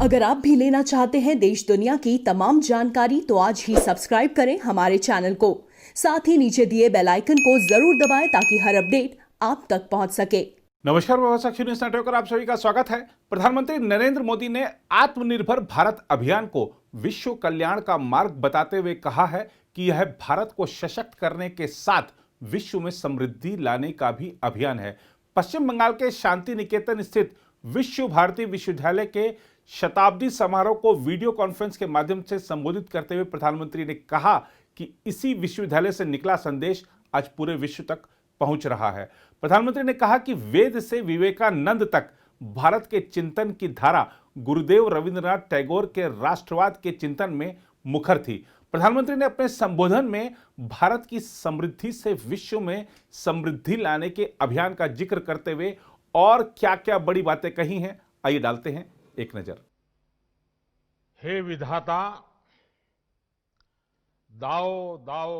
अगर आप भी लेना चाहते हैं देश दुनिया की तमाम जानकारी तो आज ही सब्सक्राइब करें हमारे चैनल को। साथ ही नीचे दिए बेल आइकन को जरूर दबाएं ताकि हर अपडेट आप तक पहुंच सके। नमस्कार, व्यवसाय न्यूज नेटवर्क पर आप सभी का स्वागत है। प्रधानमंत्री नरेंद्र मोदी ने आत्मनिर्भर भारत अभियान को विश्व कल्याण का मार्ग बताते हुए कहा है कि यह भारत को सशक्त करने के साथ विश्व में समृद्धि लाने का भी अभियान है। पश्चिम बंगाल के शांति निकेतन स्थित विश्व भारती विश्वविद्यालय के शताब्दी समारोह को वीडियो कॉन्फ्रेंस के माध्यम से संबोधित करते हुए प्रधानमंत्री ने कहा कि इसी विश्वविद्यालय से निकला संदेश आज पूरे विश्व तक पहुंच रहा है। प्रधानमंत्री ने कहा कि वेद से विवेकानंद तक भारत के चिंतन की धारा गुरुदेव रविंद्रनाथ टैगोर के राष्ट्रवाद के चिंतन में मुखर थी। प्रधानमंत्री ने अपने संबोधन में भारत की समृद्धि से विश्व में समृद्धि लाने के अभियान का जिक्र करते हुए और क्या क्या बड़ी बातें कही हैं, आइए डालते हैं एक नजर। हे विधाता, दाओ दाओ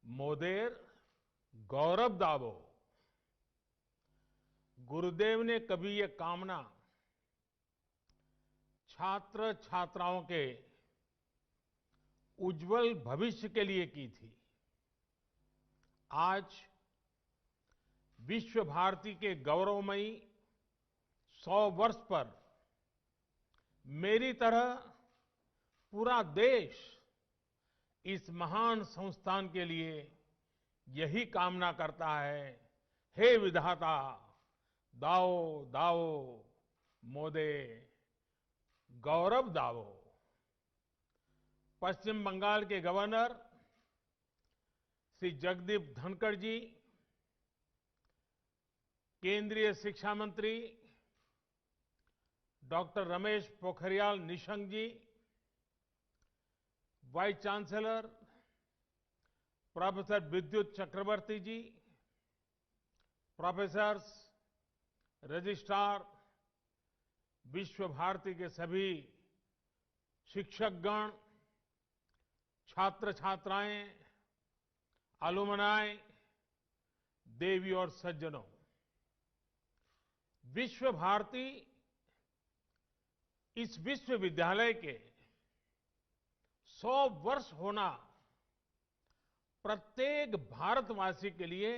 मोदेर गौरव दावो। गुरुदेव ने कभी ये कामना छात्र छात्राओं के उज्जवल भविष्य के लिए की थी। आज विश्व भारती के गौरवमयी 100 वर्ष पर मेरी तरह पूरा देश इस महान संस्थान के लिए यही कामना करता है। हे विधाता, दाओ दाओ मोदे गौरव दावो। पश्चिम बंगाल के गवर्नर श्री जगदीप धनखड़ जी, केंद्रीय शिक्षा मंत्री डॉक्टर रमेश पोखरियाल निशंक जी, वाइस चांसलर प्रोफेसर विद्युत चक्रवर्ती जी, प्रोफेसर्स, रजिस्ट्रार, विश्व भारती के सभी शिक्षकगण, छात्र छात्राएं, अलुमनाय, देवी और सज्जनों, विश्व भारती इस विश्वविद्यालय के 100 वर्ष होना प्रत्येक भारतवासी के लिए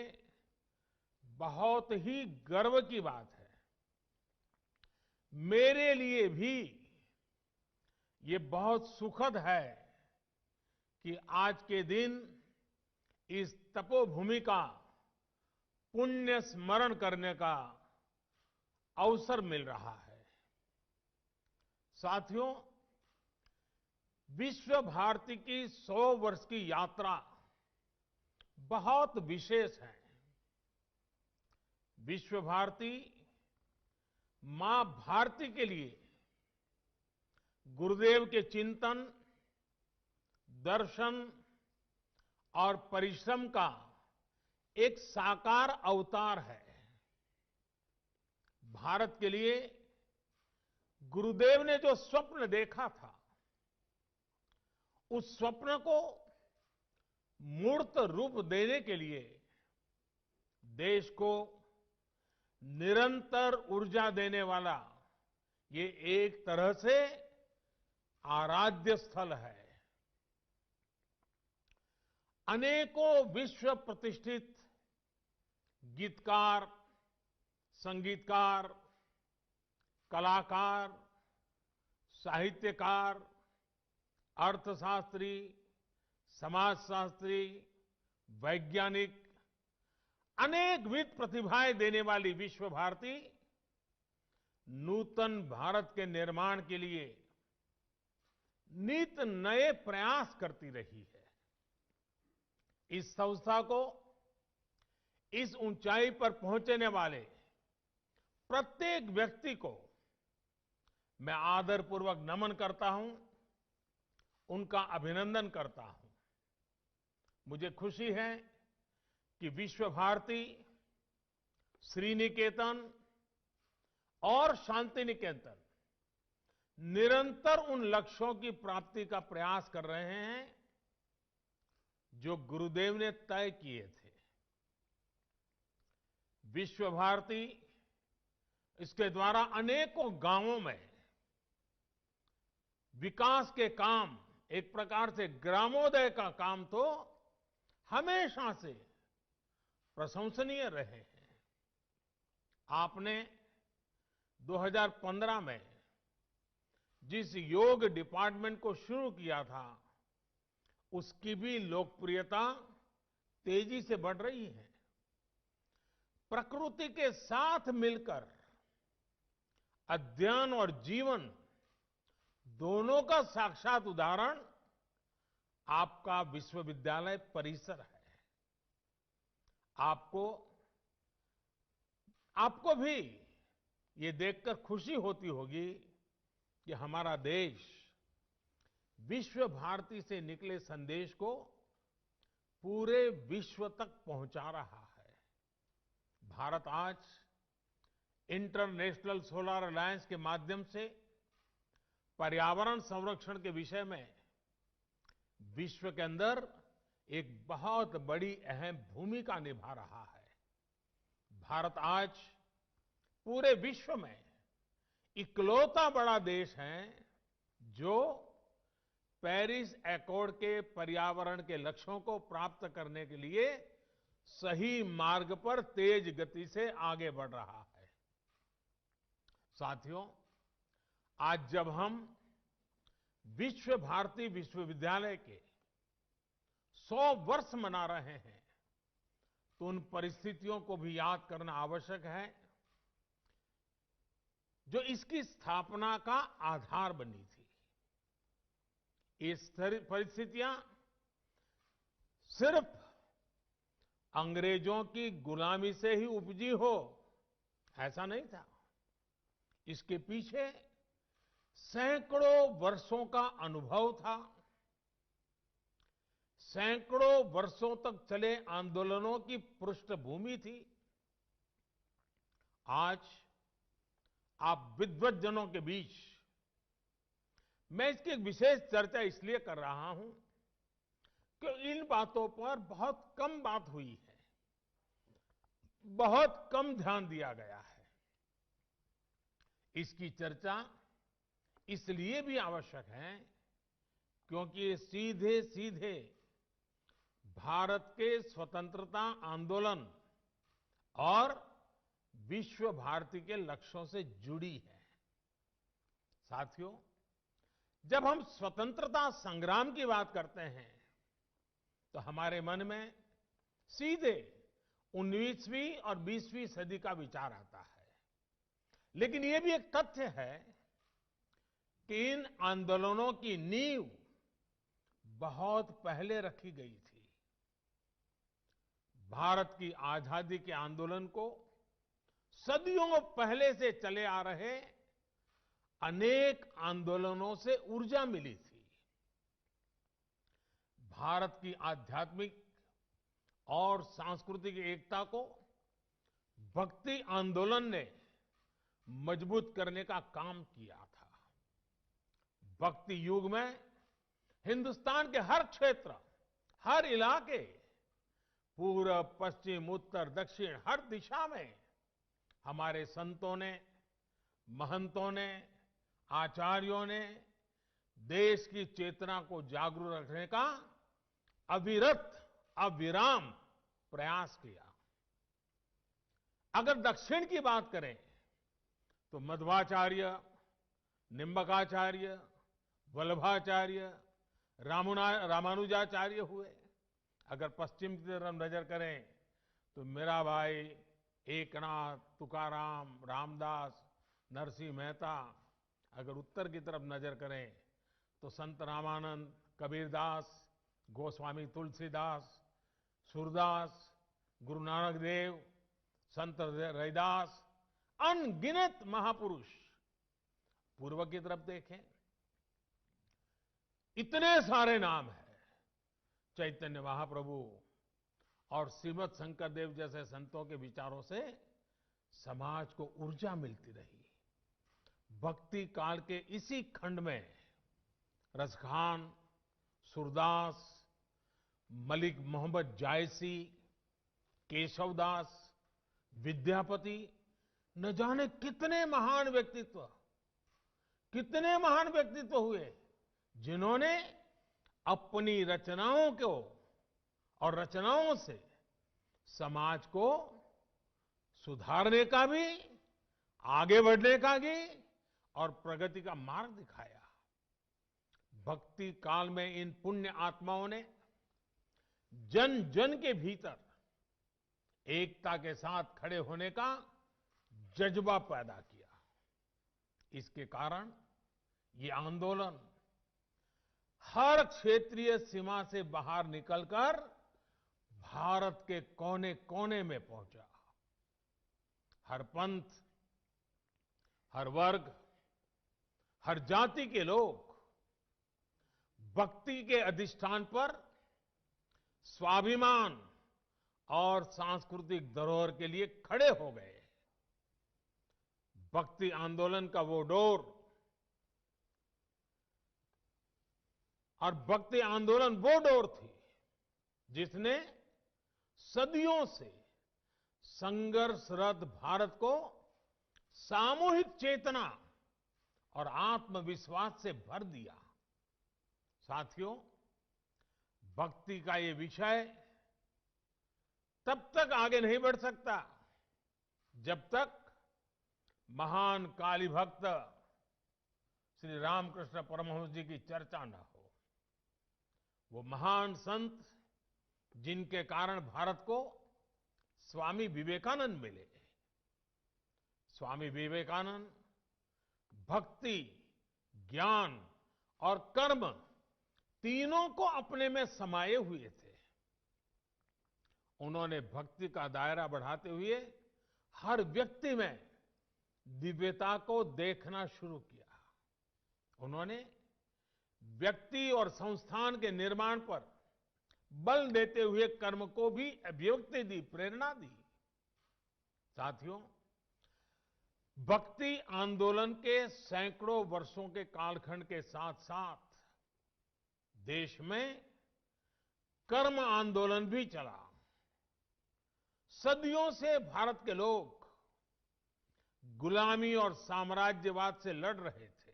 बहुत ही गर्व की बात है। मेरे लिए भी ये बहुत सुखद है कि आज के दिन इस तपोभूमि का पुण्य स्मरण करने का अवसर मिल रहा है। साथियों, विश्व भारती की 100 वर्ष की यात्रा बहुत विशेष है। विश्व भारती मां भारती के लिए गुरुदेव के चिंतन, दर्शन और परिश्रम का एक साकार अवतार है। भारत के लिए गुरुदेव ने जो स्वप्न देखा था, उस स्वप्न को मूर्त रूप देने के लिए देश को निरंतर ऊर्जा देने वाला ये एक तरह से आराध्य स्थल है। अनेकों विश्व प्रतिष्ठित गीतकार, संगीतकार, कलाकार, साहित्यकार, अर्थशास्त्री, समाजशास्त्री, वैज्ञानिक, अनेकविध प्रतिभाएं देने वाली विश्व भारती नूतन भारत के निर्माण के लिए नित नए प्रयास करती रही है। इस संस्था को इस ऊंचाई पर पहुंचने वाले प्रत्येक व्यक्ति को मैं आदरपूर्वक नमन करता हूं, उनका अभिनंदन करता हूं। मुझे खुशी है कि विश्व भारती, श्रीनिकेतन और शांति निकेतन निरंतर उन लक्ष्यों की प्राप्ति का प्रयास कर रहे हैं जो गुरुदेव ने तय किए थे। विश्व भारती इसके द्वारा अनेकों गांवों में विकास के काम, एक प्रकार से ग्रामोदय का काम तो हमेशा से प्रशंसनीय रहे हैं। आपने 2015 में जिस योग डिपार्टमेंट को शुरू किया था, उसकी भी लोकप्रियता तेजी से बढ़ रही है। प्रकृति के साथ मिलकर अध्ययन और जीवन दोनों का साक्षात उदाहरण आपका विश्वविद्यालय परिसर है। आपको भी ये देखकर खुशी होती होगी कि हमारा देश विश्व भारती से निकले संदेश को पूरे विश्व तक पहुंचा रहा है। भारत आज इंटरनेशनल सोलर अलायंस के माध्यम से पर्यावरण संरक्षण के विषय में विश्व के अंदर एक बहुत बड़ी अहम भूमिका निभा रहा है। भारत आज पूरे विश्व में इकलौता बड़ा देश है जो पेरिस एकॉर्ड के पर्यावरण के लक्ष्यों को प्राप्त करने के लिए सही मार्ग पर तेज गति से आगे बढ़ रहा है। साथियों, आज जब हम विश्व भारती विश्वविद्यालय के 100 वर्ष मना रहे हैं, तो उन परिस्थितियों को भी याद करना आवश्यक है जो इसकी स्थापना का आधार बनी थी। ये परिस्थितियां सिर्फ अंग्रेजों की गुलामी से ही उपजी हो, ऐसा नहीं था। इसके पीछे सैकड़ों वर्षों का अनुभव था। सैकड़ों वर्षों तक चले आंदोलनों की पृष्ठभूमि थी। आज आप विद्वज्जनों के बीच मैं इसकी एक विशेष चर्चा इसलिए कर रहा हूं कि इन बातों पर बहुत कम बात हुई है, बहुत कम ध्यान दिया गया है। इसकी चर्चा इसलिए भी आवश्यक है क्योंकि ये सीधे सीधे भारत के स्वतंत्रता आंदोलन और विश्व भारती के लक्ष्यों से जुड़ी है। साथियों, जब हम स्वतंत्रता संग्राम की बात करते हैं तो हमारे मन में सीधे 19वीं और 20वीं सदी का विचार आता है। लेकिन यह भी एक तथ्य है कि इन आंदोलनों की नींव बहुत पहले रखी गई थी। भारत की आजादी के आंदोलन को सदियों पहले से चले आ रहे अनेक आंदोलनों से ऊर्जा मिली थी। भारत की आध्यात्मिक और सांस्कृतिक एकता को भक्ति आंदोलन ने मजबूत करने का काम किया था। भक्ति युग में हिंदुस्तान के हर क्षेत्र, हर इलाके, पूरब, पश्चिम, उत्तर, दक्षिण, हर दिशा में हमारे संतों ने, महंतों ने, आचार्यों ने देश की चेतना को जागरूक रखने का अविरत, अविराम प्रयास किया। अगर दक्षिण की बात करें तो मध्वाचार्य, निम्बकाचार्य, वल्लभाचार्य, रामानुजाचार्य हुए। अगर पश्चिम की तरफ नजर करें तो मीराबाई, एकनाथ, तुकाराम, रामदास, नरसिंह मेहता। अगर उत्तर की तरफ नजर करें तो संत रामानंद, कबीरदास, गोस्वामी तुलसीदास, सूरदास, गुरु नानक देव, संत रैदास, अनगिनत महापुरुष। पूर्व की तरफ देखें, इतने सारे नाम हैं। चैतन्य महाप्रभु और श्रीमद शंकर देव जैसे संतों के विचारों से समाज को ऊर्जा मिलती रही। भक्ति काल के इसी खंड में रसखान, सूरदास, मलिक मोहम्मद जायसी, केशवदास, विद्यापति, न जाने कितने महान व्यक्तित्व हुए। जिन्होंने अपनी रचनाओं को और रचनाओं से समाज को सुधारने का भी, आगे बढ़ने का भी और प्रगति का मार्ग दिखाया। भक्ति काल में इन पुण्य आत्माओं ने जन जन के भीतर एकता के साथ खड़े होने का जज्बा पैदा किया। इसके कारण ये आंदोलन हर क्षेत्रीय सीमा से बाहर निकलकर भारत के कोने कोने में पहुंचा। हर पंथ, हर वर्ग, हर जाति के लोग भक्ति के अधिष्ठान पर स्वाभिमान और सांस्कृतिक धरोहर के लिए खड़े हो गए। भक्ति आंदोलन का वो डोर और भक्ति आंदोलन वो डोर थी जिसने सदियों से संघर्षरत भारत को सामूहिक चेतना और आत्मविश्वास से भर दिया। साथियों, भक्ति का ये विषय तब तक आगे नहीं बढ़ सकता जब तक महान काली भक्त श्री रामकृष्ण परमहंस जी की चर्चा न हो। वो महान संत जिनके कारण भारत को स्वामी विवेकानंद मिले। स्वामी विवेकानंद भक्ति, ज्ञान और कर्म तीनों को अपने में समाये हुए थे। उन्होंने भक्ति का दायरा बढ़ाते हुए हर व्यक्ति में दिव्यता को देखना शुरू किया। उन्होंने व्यक्ति और संस्थान के निर्माण पर बल देते हुए कर्म को भी अभिव्यक्ति दी, प्रेरणा दी। साथियों, भक्ति आंदोलन के सैकड़ों वर्षों के कालखंड के साथ साथ देश में कर्म आंदोलन भी चला। सदियों से भारत के लोग गुलामी और साम्राज्यवाद से लड़ रहे थे।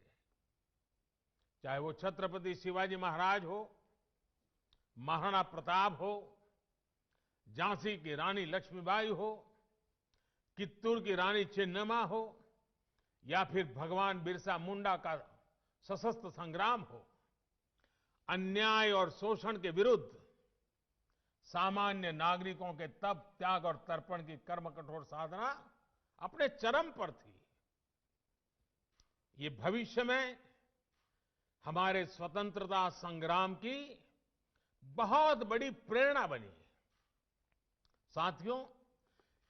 चाहे वो छत्रपति शिवाजी महाराज हो, महाराणा प्रताप हो, झांसी की रानी लक्ष्मीबाई हो, कित्तूर की रानी चेन्नम्मा हो या फिर भगवान बिरसा मुंडा का सशस्त्र संग्राम हो। अन्याय और शोषण के विरुद्ध सामान्य नागरिकों के तप, त्याग और तर्पण की कर्म कठोर साधना अपने चरम पर थी। ये भविष्य में हमारे स्वतंत्रता संग्राम की बहुत बड़ी प्रेरणा बनी। साथियों,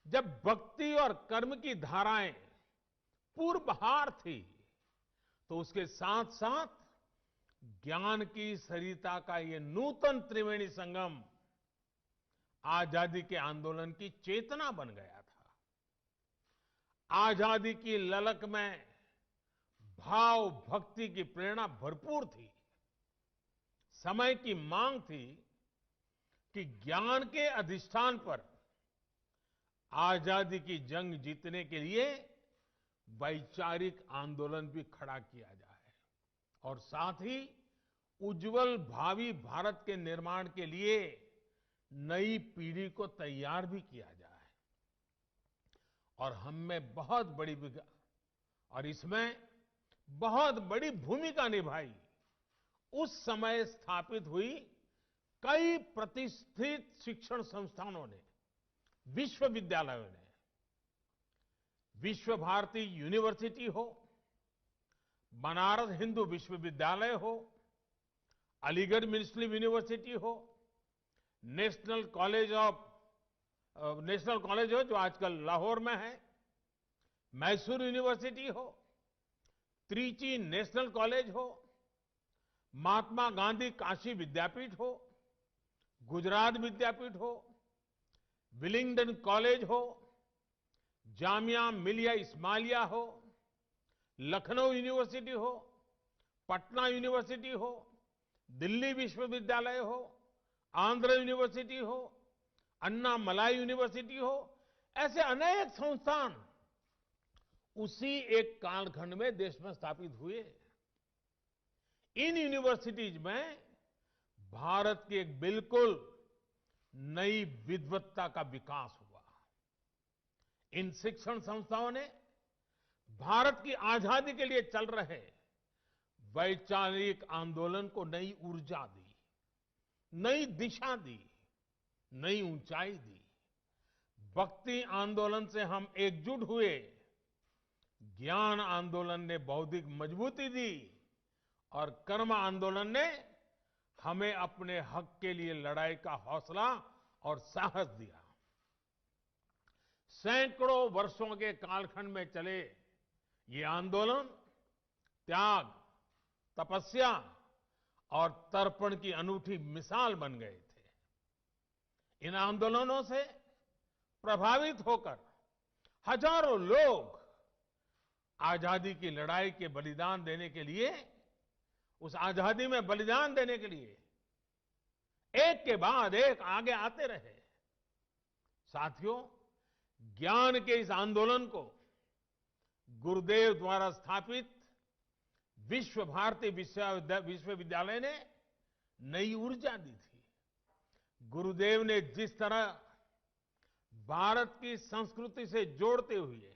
जब भक्ति और कर्म की धाराएं पूर्वहार थी तो उसके साथ साथ ज्ञान की सरिता का ये नूतन त्रिवेणी संगम आजादी के आंदोलन की चेतना बन गया था। आजादी की ललक में भाव भक्ति की प्रेरणा भरपूर थी। समय की मांग थी कि ज्ञान के अधिष्ठान पर आजादी की जंग जीतने के लिए वैचारिक आंदोलन भी खड़ा किया जाए और साथ ही उज्जवल भावी भारत के निर्माण के लिए नई पीढ़ी को तैयार भी किया जाए। और हम में बहुत बड़ी और इसमें बहुत बड़ी भूमिका निभाई उस समय स्थापित हुई कई प्रतिष्ठित शिक्षण संस्थानों ने, विश्वविद्यालयों ने। विश्व भारती यूनिवर्सिटी हो, बनारस हिंदू विश्वविद्यालय हो, अलीगढ़ मुस्लिम यूनिवर्सिटी हो, नेशनल कॉलेज हो जो आजकल लाहौर में है, मैसूर यूनिवर्सिटी हो, त्रिची नेशनल कॉलेज हो, महात्मा गांधी काशी विद्यापीठ हो, गुजरात विद्यापीठ हो, विलिंगडन कॉलेज हो, जामिया मिलिया इस्माइलिया हो, लखनऊ यूनिवर्सिटी हो, पटना यूनिवर्सिटी हो, दिल्ली विश्वविद्यालय हो, आंध्र यूनिवर्सिटी हो, अन्ना मलाई यूनिवर्सिटी हो, ऐसे अनेक संस्थान उसी एक कालखंड में देश में स्थापित हुए। इन यूनिवर्सिटीज में भारत की एक बिल्कुल नई विद्वत्ता का विकास हुआ। इन शिक्षण संस्थाओं ने भारत की आजादी के लिए चल रहे वैचारिक आंदोलन को नई ऊर्जा दी, नई दिशा दी, नई ऊंचाई दी। भक्ति आंदोलन से हम एकजुट हुए, ज्ञान आंदोलन ने बौद्धिक मजबूती दी और कर्म आंदोलन ने हमें अपने हक के लिए लड़ाई का हौसला और साहस दिया। सैकड़ों वर्षों के कालखंड में चले ये आंदोलन त्याग, तपस्या और तर्पण की अनूठी मिसाल बन गए थे। इन आंदोलनों से प्रभावित होकर हजारों लोग आजादी की लड़ाई के बलिदान देने के लिए, उस आजादी में बलिदान देने के लिए एक के बाद एक आगे आते रहे। साथियों, ज्ञान के इस आंदोलन को गुरुदेव द्वारा स्थापित विश्व भारती विश्वविद्यालय ने नई ऊर्जा दी थी। गुरुदेव ने जिस तरह भारत की संस्कृति से जोड़ते हुए,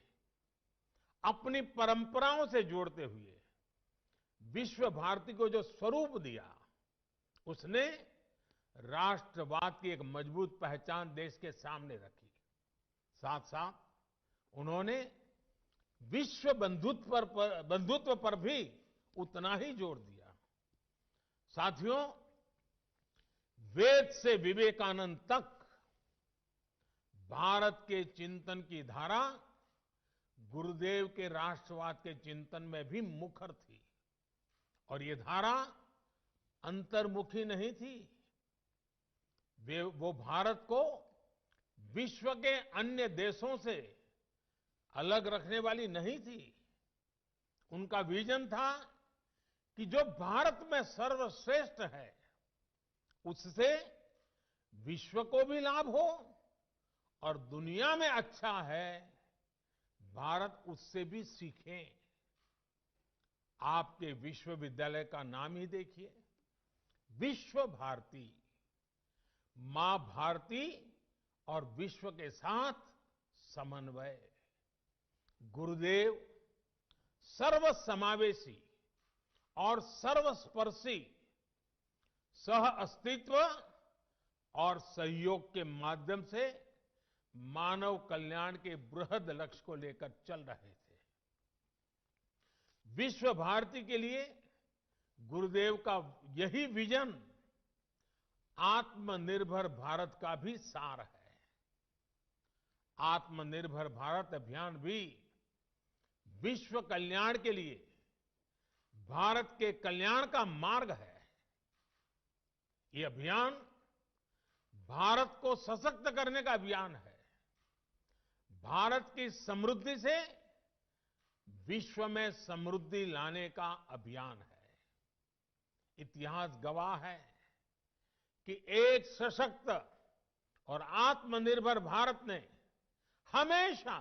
अपनी परंपराओं से जोड़ते हुए विश्व भारती को जो स्वरूप दिया, उसने राष्ट्रवाद की एक मजबूत पहचान देश के सामने रखी। साथ साथ उन्होंने विश्व बंधुत्व पर भी उतना ही जोर दिया। साथियों, वेद से विवेकानंद तक भारत के चिंतन की धारा गुरुदेव के राष्ट्रवाद के चिंतन में भी मुखर थी। और ये धारा अंतर्मुखी नहीं थी, वो भारत को विश्व के अन्य देशों से अलग रखने वाली नहीं थी। उनका विजन था कि जो भारत में सर्वश्रेष्ठ है, उससे विश्व को भी लाभ हो और दुनिया में अच्छा है, भारत उससे भी सीखे। आपके विश्वविद्यालय का नाम ही देखिए, विश्व भारती। मां भारती और विश्व के साथ समन्वय। गुरुदेव सर्वसमावेशी और सर्वस्पर्शी सह अस्तित्व और सहयोग के माध्यम से मानव कल्याण के बृहद लक्ष्य को लेकर चल रहे थे। विश्व भारती के लिए गुरुदेव का यही विजन आत्मनिर्भर भारत का भी सार है। आत्मनिर्भर भारत अभियान भी विश्व कल्याण के लिए भारत के कल्याण का मार्ग है। ये अभियान भारत को सशक्त करने का अभियान है। भारत की समृद्धि से विश्व में समृद्धि लाने का अभियान है। इतिहास गवाह है कि एक सशक्त और आत्मनिर्भर भारत ने हमेशा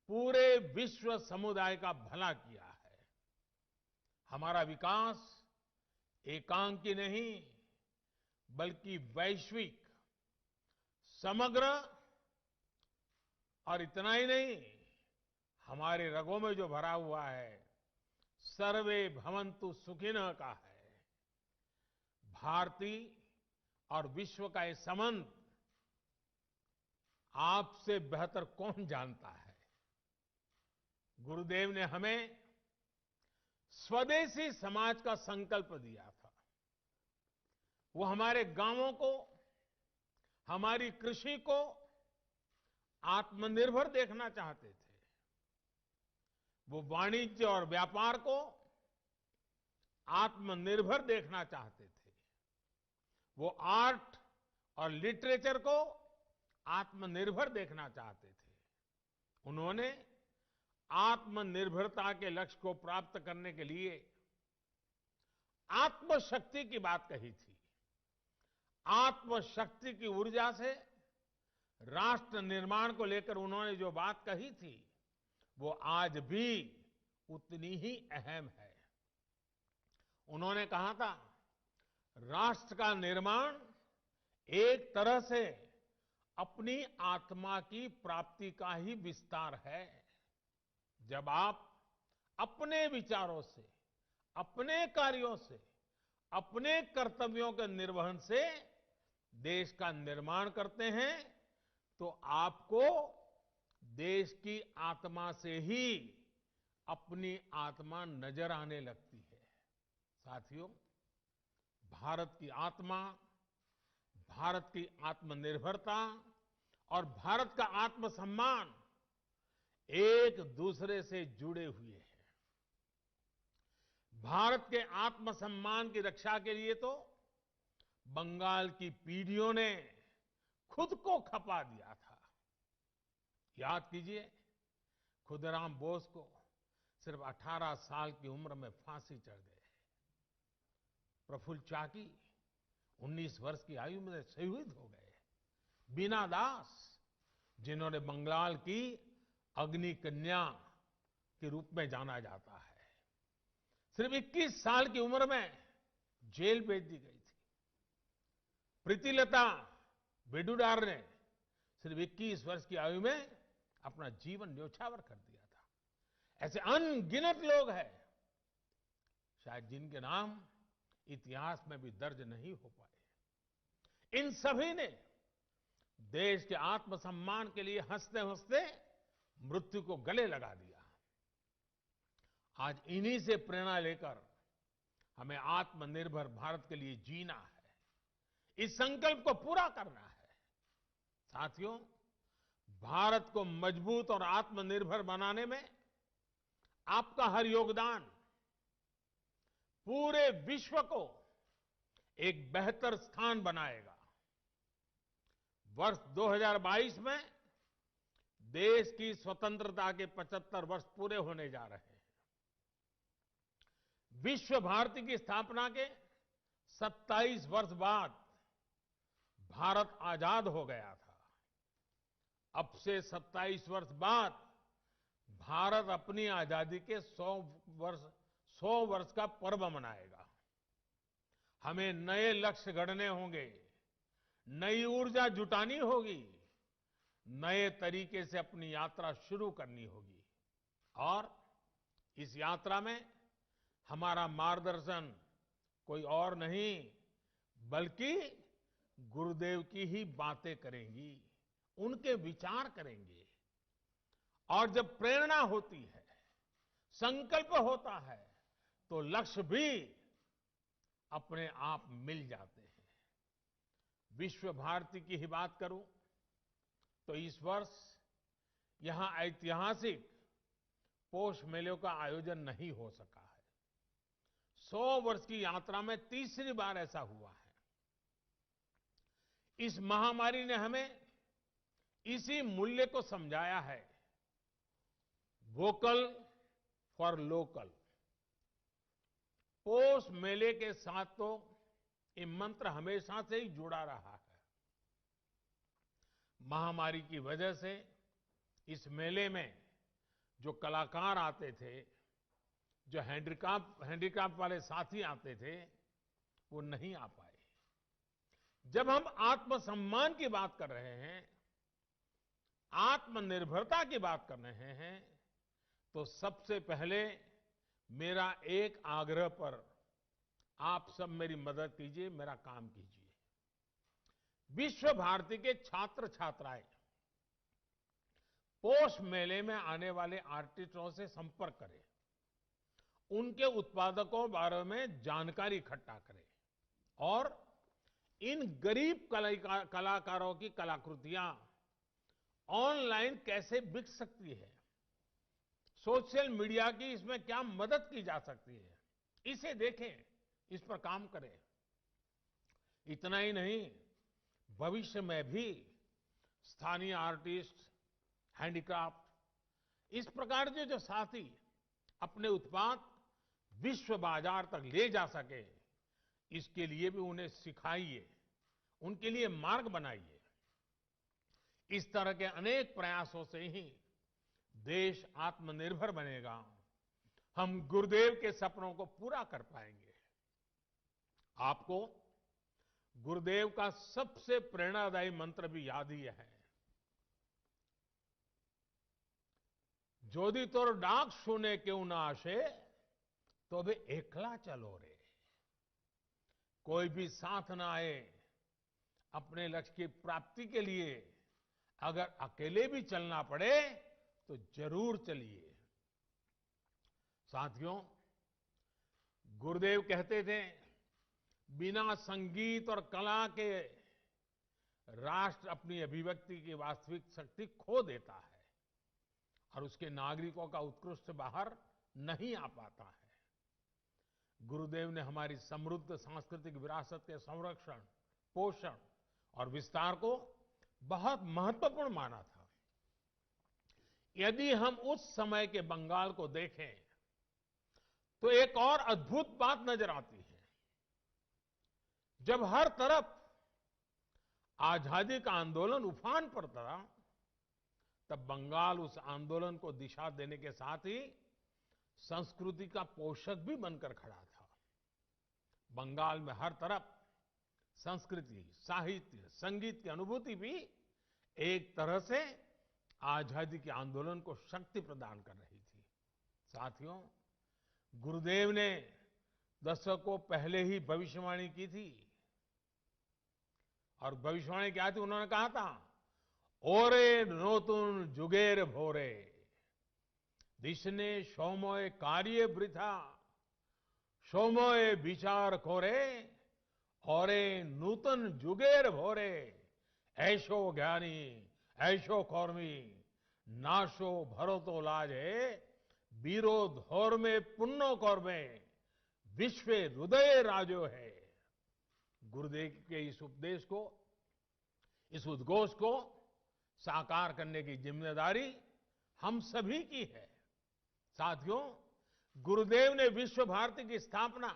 पूरे विश्व समुदाय का भला किया है। हमारा विकास एकांकी नहीं, बल्कि वैश्विक, समग्र, और इतना ही नहीं, हमारे रगों में जो भरा हुआ है सर्वे भवन्तु सुखिनः का है। भारती और विश्व का ये संबंध आपसे बेहतर कौन जानता है। गुरुदेव ने हमें स्वदेशी समाज का संकल्प दिया था। वो हमारे गांवों को, हमारी कृषि को आत्मनिर्भर देखना चाहते थे। वो वाणिज्य और व्यापार को आत्मनिर्भर देखना चाहते थे। वो आर्ट और लिटरेचर को आत्मनिर्भर देखना चाहते थे। उन्होंने आत्मनिर्भरता के लक्ष्य को प्राप्त करने के लिए आत्मशक्ति की बात कही थी। आत्मशक्ति की ऊर्जा से राष्ट्र निर्माण को लेकर उन्होंने जो बात कही थी, वो आज भी उतनी ही अहम है। उन्होंने कहा था, राष्ट्र का निर्माण एक तरह से अपनी आत्मा की प्राप्ति का ही विस्तार है। जब आप अपने विचारों से, अपने कार्यों से, अपने कर्तव्यों के निर्वहन से देश का निर्माण करते हैं, तो आपको देश की आत्मा से ही अपनी आत्मा नजर आने लगती है। साथियों, भारत की आत्मा, भारत की आत्मनिर्भरता और भारत का आत्मसम्मान एक दूसरे से जुड़े हुए हैं। भारत के आत्मसम्मान की रक्षा के लिए तो बंगाल की पीढ़ियों ने खुद को खपा दिया था। याद कीजिए, खुदीराम बोस को सिर्फ 18 साल की उम्र में फांसी चढ़ गए। प्रफुल्ल चाकी 19 वर्ष की आयु में शहीद हो गए। बीना दास, जिन्होंने बंगाल की अग्नि कन्या के रूप में जाना जाता है, सिर्फ 21 साल की उम्र में जेल भेज दी गई थी। प्रीतिलता बेडुडार ने सिर्फ 21 वर्ष की आयु में अपना जीवन न्योछावर कर दिया था। ऐसे अनगिनत लोग हैं, शायद जिनके नाम इतिहास में भी दर्ज नहीं हो पाए। इन सभी ने देश के आत्मसम्मान के लिए हंसते हंसते मृत्यु को गले लगा दिया। आज इन्हीं से प्रेरणा लेकर हमें आत्मनिर्भर भारत के लिए जीना है, इस संकल्प को पूरा करना है। साथियों, भारत को मजबूत और आत्मनिर्भर बनाने में आपका हर योगदान पूरे विश्व को एक बेहतर स्थान बनाएगा। वर्ष 2022 में देश की स्वतंत्रता के 75 वर्ष पूरे होने जा रहे हैं। विश्व भारती की स्थापना के 27 वर्ष बाद भारत आजाद हो गया था। अब से 27 वर्ष बाद भारत अपनी आजादी के 100 वर्ष का पर्व मनाएगा। हमें नए लक्ष्य गढ़ने होंगे, नई ऊर्जा जुटानी होगी, नए तरीके से अपनी यात्रा शुरू करनी होगी। और इस यात्रा में हमारा मार्गदर्शन कोई और नहीं बल्कि गुरुदेव की ही बातें करेंगी, उनके विचार करेंगे। और जब प्रेरणा होती है, संकल्प होता है, तो लक्ष्य भी अपने आप मिल जाते हैं। विश्व भारती की ही बात करूं तो इस वर्ष यहां ऐतिहासिक पोष मेलों का आयोजन नहीं हो सका है। 100 वर्ष की यात्रा में तीसरी बार ऐसा हुआ है। इस महामारी ने हमें इसी मूल्य को समझाया है, वोकल फॉर लोकल। पोष मेले के साथ तो ये मंत्र हमेशा से ही जुड़ा रहा है। महामारी की वजह से इस मेले में जो कलाकार आते थे, जो हैंडीक्राफ्ट वाले साथी आते थे, वो नहीं आ पाए। जब हम आत्मसम्मान की बात कर रहे हैं, आत्मनिर्भरता की बात कर रहे हैं, तो सबसे पहले मेरा एक आग्रह पर आप सब मेरी मदद कीजिए, मेरा काम कीजिए। विश्व भारती के छात्र छात्राएं पोष मेले में आने वाले आर्टिस्टों से संपर्क करें, उनके उत्पादकों बारे में जानकारी इकट्ठा करें और इन गरीब कलाकारों की कलाकृतियां ऑनलाइन कैसे बिक सकती है, सोशल मीडिया की इसमें क्या मदद की जा सकती है, इसे देखें, इस पर काम करें। इतना ही नहीं, भविष्य में भी स्थानीय आर्टिस्ट, हैंडीक्राफ्ट, इस प्रकार के जो साथी अपने उत्पाद विश्व बाजार तक ले जा सके, इसके लिए भी उन्हें सिखाइए, उनके लिए मार्ग बनाइए। इस तरह के अनेक प्रयासों से ही देश आत्मनिर्भर बनेगा, हम गुरुदेव के सपनों को पूरा कर पाएंगे। आपको गुरुदेव का सबसे प्रेरणादायी मंत्र भी याद ही है। जोदी तोर डाक सुने क्यों ना आशे, तो भी एकला चलो रे। कोई भी साथ ना आए अपने लक्ष्य की प्राप्ति के लिए, अगर अकेले भी चलना पड़े तो जरूर चलिए। साथियों, गुरुदेव कहते थे, बिना संगीत और कला के राष्ट्र अपनी अभिव्यक्ति की वास्तविक शक्ति खो देता है और उसके नागरिकों का उत्कृष्ट बाहर नहीं आ पाता है। गुरुदेव ने हमारी समृद्ध सांस्कृतिक विरासत के संरक्षण, पोषण और विस्तार को बहुत महत्वपूर्ण माना था। यदि हम उस समय के बंगाल को देखें तो एक और अद्भुत बात नजर आती है। जब हर तरफ आजादी का आंदोलन उफान पर था, तब बंगाल उस आंदोलन को दिशा देने के साथ ही संस्कृति का पोषक भी बनकर खड़ा था। बंगाल में हर तरफ संस्कृति, साहित्य, संगीत की अनुभूति भी एक तरह से आजादी के आंदोलन को शक्ति प्रदान कर रही थी। साथियों, गुरुदेव ने दशकों पहले ही भविष्यवाणी की थी और भविष्यवाणी क्या थी? उन्होंने कहा था, ओरे नोतुन जुगेर भोरे दिशने सोमोय कार्य वृथा सोमोय विचार खोरे औरे नूतन जुगेर भोरे ऐशो ज्ञानी ऐशो कौर्मी नाशो भरतो लाजे बीरो धोर में पुन्नो कौर्मे विश्व हृदय राजो है। गुरुदेव के इस उपदेश को, इस उद्घोष को साकार करने की जिम्मेदारी हम सभी की है। साथियों, गुरुदेव ने विश्व भारती की स्थापना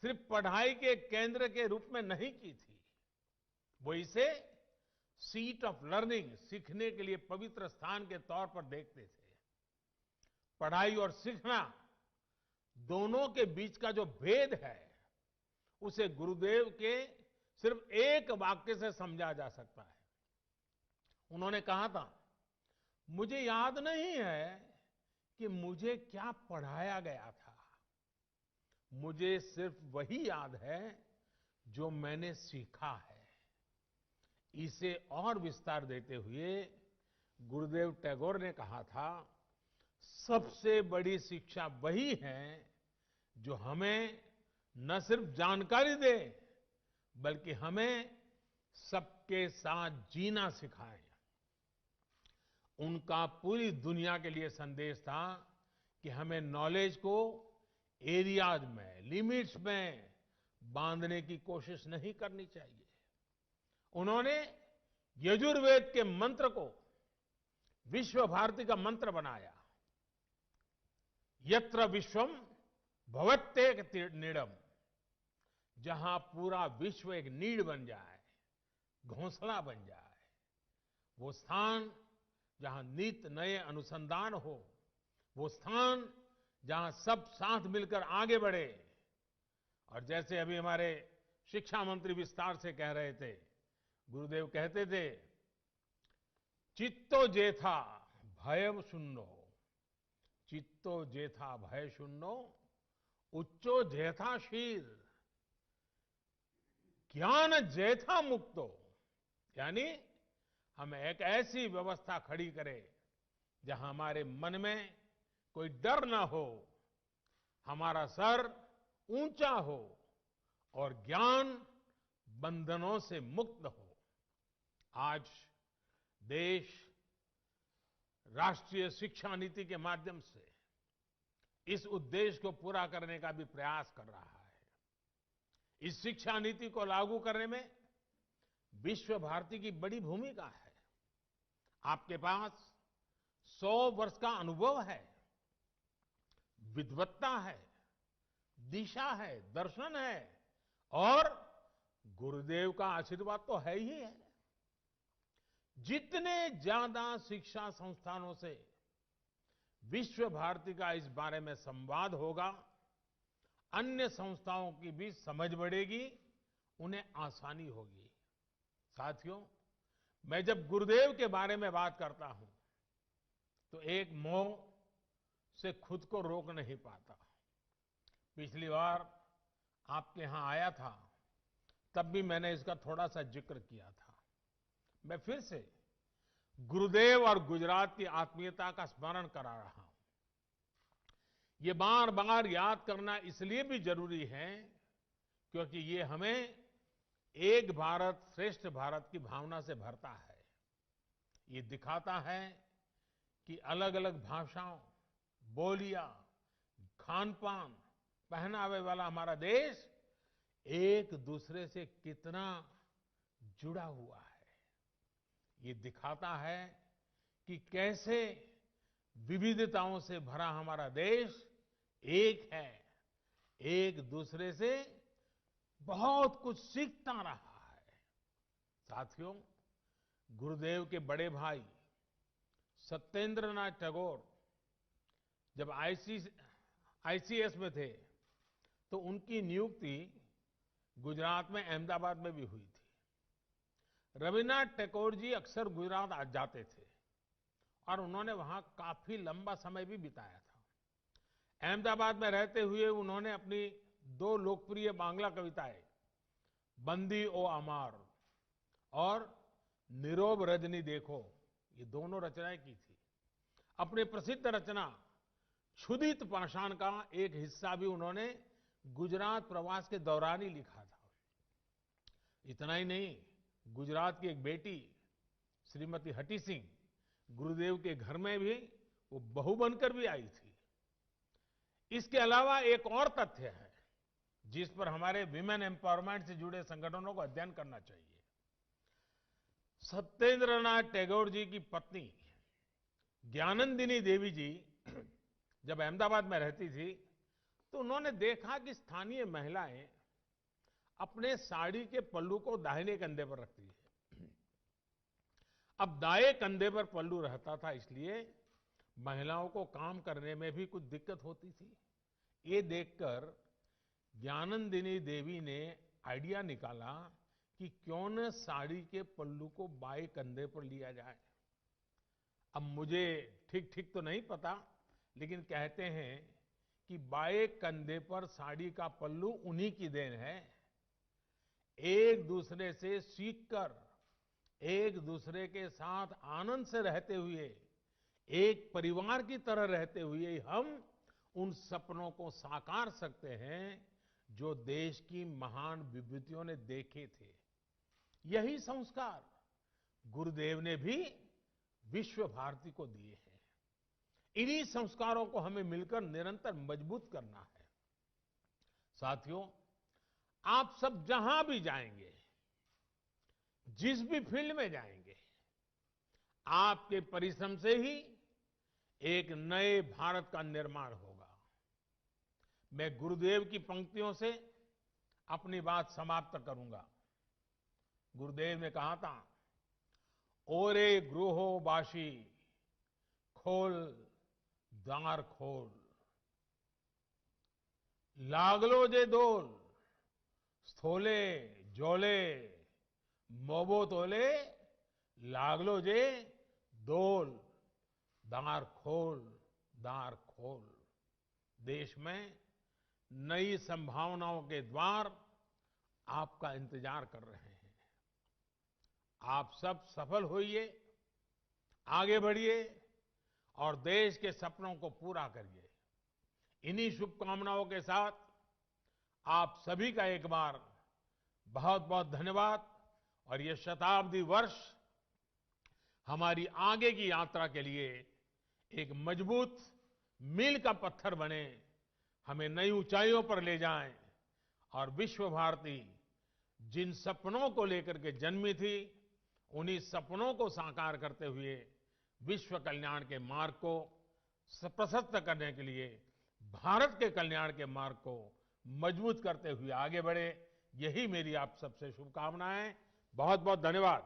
सिर्फ पढ़ाई के केंद्र के रूप में नहीं की थी, वो इसे सीट ऑफ लर्निंग, सीखने के लिए पवित्र स्थान के तौर पर देखते थे। पढ़ाई और सीखना दोनों के बीच का जो भेद है, उसे गुरुदेव के सिर्फ एक वाक्य से समझा जा सकता है। उन्होंने कहा था, मुझे याद नहीं है कि मुझे क्या पढ़ाया गया था, मुझे सिर्फ वही याद है जो मैंने सीखा है। इसे और विस्तार देते हुए गुरुदेव टैगोर ने कहा था, सबसे बड़ी शिक्षा वही है जो हमें न सिर्फ जानकारी दे, बल्कि हमें सबके साथ जीना सिखाए। उनका पूरी दुनिया के लिए संदेश था कि हमें नॉलेज को एरियाज में, लिमिट्स में बांधने की कोशिश नहीं करनी चाहिए। उन्होंने यजुर्वेद के मंत्र को विश्व भारती का मंत्र बनाया। यत्र विश्वम भवत्येक नीडम, जहां पूरा विश्व एक नीड बन जाए, घोंसला बन जाए, वो स्थान जहां नित नए अनुसंधान हो, वो स्थान जहां सब साथ मिलकर आगे बढ़े। और जैसे अभी हमारे शिक्षा मंत्री विस्तार से कह रहे थे, गुरुदेव कहते थे, चित्तो जेथा भयम शून्यो, चित्तो जेथा भय शून्यो, उच्चो जेथा शीर, ज्ञान जेथा मुक्तो। यानी हम एक ऐसी व्यवस्था खड़ी करें जहां हमारे मन में कोई डर ना हो, हमारा सर ऊंचा हो और ज्ञान बंधनों से मुक्त हो। आज देश राष्ट्रीय शिक्षा नीति के माध्यम से इस उद्देश्य को पूरा करने का भी प्रयास कर रहा है। इस शिक्षा नीति को लागू करने में विश्व भारती की बड़ी भूमिका है। आपके पास 100 वर्ष का अनुभव है, विद्वत्ता है, दिशा है, दर्शन है और गुरुदेव का आशीर्वाद तो है ही है। जितने ज्यादा शिक्षा संस्थानों से विश्व भारती का इस बारे में संवाद होगा, अन्य संस्थाओं की भी समझ बढ़ेगी, उन्हें आसानी होगी। साथियों, मैं जब गुरुदेव के बारे में बात करता हूं तो एक मोह से खुद को रोक नहीं पाता। पिछली बार आपके यहां आया था, तब भी मैंने इसका थोड़ा सा जिक्र किया था। मैं फिर से गुरुदेव और गुजरात की आत्मीयता का स्मरण करा रहा हूं। ये बार बार याद करना इसलिए भी जरूरी है क्योंकि ये हमें एक भारत श्रेष्ठ भारत की भावना से भरता है। ये दिखाता है कि अलग अलग भाषाओं, बोलियां, खान पान, पहनावे वाला हमारा देश एक दूसरे से कितना जुड़ा हुआ है। ये दिखाता है कि कैसे विविधताओं से भरा हमारा देश एक है, एक दूसरे से बहुत कुछ सीखता रहा है। साथियों, गुरुदेव के बड़े भाई सत्येंद्रनाथ टैगोर जब आईसीएस में थे तो उनकी नियुक्ति गुजरात में अहमदाबाद में भी हुई थी। रविन्द्रनाथ टैगोर जी अक्सर गुजरात आ जाते थे और उन्होंने वहां काफी लंबा समय भी बिताया था। अहमदाबाद में रहते हुए उन्होंने अपनी 2 लोकप्रिय बांग्ला कविताएं बंदी ओ अमार और नीरव रजनी देखो, ये दोनों रचनाएं की थी। अपनी प्रसिद्ध रचना क्षुधित पाषाण का एक हिस्सा भी उन्होंने गुजरात प्रवास के दौरान ही लिखा था। इतना ही नहीं, गुजरात की एक बेटी श्रीमती हटी सिंह गुरुदेव के घर में भी वो बहू बनकर भी आई थी। इसके अलावा एक और तथ्य है जिस पर हमारे विमेन एम्पावरमेंट से जुड़े संगठनों को अध्ययन करना चाहिए। सत्येंद्रनाथ टैगोर जी की पत्नी ज्ञानंदिनी देवी जी जब अहमदाबाद में रहती थी तो उन्होंने देखा कि स्थानीय महिलाएं अपने साड़ी के पल्लू को दाहिने कंधे पर रखती है। अब दाएं कंधे पर पल्लू रहता था, इसलिए महिलाओं को काम करने में भी कुछ दिक्कत होती थी। ये देखकर ज्ञानंदिनी देवी ने आइडिया निकाला कि क्यों न साड़ी के पल्लू को बाएं कंधे पर लिया जाए। अब मुझे ठीक ठीक तो नहीं पता, लेकिन कहते हैं कि बाएं कंधे पर साड़ी का पल्लू उन्हीं की देन है। एक दूसरे से सीखकर, एक दूसरे के साथ आनंद से रहते हुए, एक परिवार की तरह रहते हुए हम उन सपनों को साकार सकते हैं जो देश की महान विभूतियों ने देखे थे। यही संस्कार गुरुदेव ने भी विश्व भारती को दिए हैं। इन्हीं संस्कारों को हमें मिलकर निरंतर मजबूत करना है। साथियों, आप सब जहां भी जाएंगे, जिस भी फील्ड में जाएंगे, आपके परिश्रम से ही एक नए भारत का निर्माण होगा। मैं गुरुदेव की पंक्तियों से अपनी बात समाप्त करूंगा। गुरुदेव ने कहा था, ओरे गृहो बाशी खोल द्वार खोल, लागलो जे दोल स्थोले जोले मोबो तोले, लागलो जे दोल दार खोल दार खोल। देश में नई संभावनाओं के द्वार आपका इंतजार कर रहे हैं। आप सब सफल होइए, आगे बढ़िए और देश के सपनों को पूरा करिए। इन्हीं शुभकामनाओं के साथ आप सभी का एक बार बहुत बहुत धन्यवाद। और ये शताब्दी वर्ष हमारी आगे की यात्रा के लिए एक मजबूत मील का पत्थर बने, हमें नई ऊंचाइयों पर ले जाएं और विश्व भारती जिन सपनों को लेकर के जन्मी थी, उन्हीं सपनों को साकार करते हुए विश्व कल्याण के मार्ग को प्रशस्त करने के लिए, भारत के कल्याण के मार्ग को मजबूत करते हुए आगे बढ़े। यही मेरी आप सबसे शुभकामनाएं। बहुत बहुत धन्यवाद।